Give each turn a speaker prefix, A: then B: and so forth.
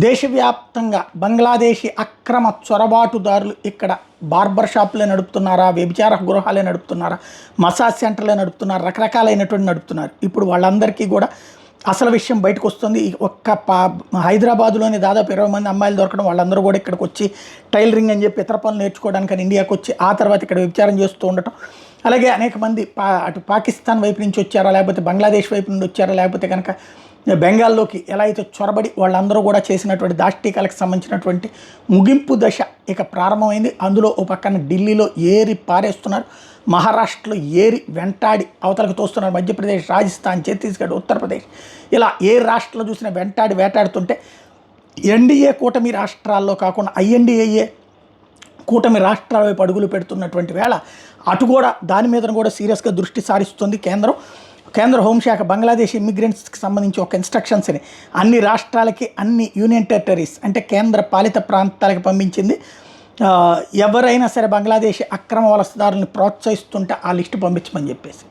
A: దేశవ్యాప్తంగా బంగ్లాదేశీ అక్రమ చొరబాటుదారులు ఇక్కడ బార్బర్ షాపులే నడుపుతున్నారా, వ్యభిచార గృహాలే నడుపుతున్నారా, మసాజ్ సెంటర్లే నడుపుతున్నారా, రకరకాలైనటువంటి నడుపుతున్నారు. ఇప్పుడు వాళ్ళందరికీ కూడా అసలు విషయం బయటకు వస్తుంది. హైదరాబాదులోని దాదాపు 20 మంది అమ్మాయిలు దొరకడం, వాళ్ళందరూ కూడా ఇక్కడికి వచ్చి టైలరింగ్ అని చెప్పి ఇతర పనులు నేర్చుకోవడానికి ఇండియాకి వచ్చి ఆ తర్వాత ఇక్కడ వ్యభిచారం చేస్తూ ఉండటం. అలాగే అనేక మంది అటు పాకిస్తాన్ వైపు నుంచి వచ్చారా, లేకపోతే బంగ్లాదేశ్ వైపు నుండి వచ్చారా, లేకపోతే కనుక బెంగాల్లోకి ఎలా అయితే చొరబడి వాళ్ళందరూ కూడా చేసినటువంటి దాష్టీకాలకు సంబంధించినటువంటి ముగింపు దశ ఇక ప్రారంభమైంది. అందులో ఓ పక్కన ఢిల్లీలో ఏరి పారేస్తున్నారు, మహారాష్ట్రలో ఏరి వెంటాడి అవతలకు తోస్తున్నారు, మధ్యప్రదేశ్, రాజస్థాన్, ఛత్తీస్గఢ్, ఉత్తరప్రదేశ్ ఇలా ఏ రాష్ట్రంలో చూసినా వేటాడుతుంటే ఎన్డీఏ కూటమి రాష్ట్రాల్లో కాకుండా ఐఎన్డీఏ కూటమి రాష్ట్రాల వైపు అడుగులు పెడుతున్నటువంటి వేళ అటు కూడా దాని మీద కూడా సీరియస్గా దృష్టి సారిస్తుంది కేంద్ర హోంశాఖ. బంగ్లాదేశ్ ఇమ్మిగ్రెంట్స్కి సంబంధించి ఒక ఇన్స్ట్రక్షన్స్ని అన్ని రాష్ట్రాలకి, అన్ని యూనియన్ టెరిటరీస్ అంటే కేంద్ర పాలిత ప్రాంతాలకు పంపించింది. ఎవరైనా సరే బంగ్లాదేశ్ అక్రమ వలసదారులను ప్రోత్సహిస్తుంటే ఆ లిస్టు పంపించమని చెప్పేసి.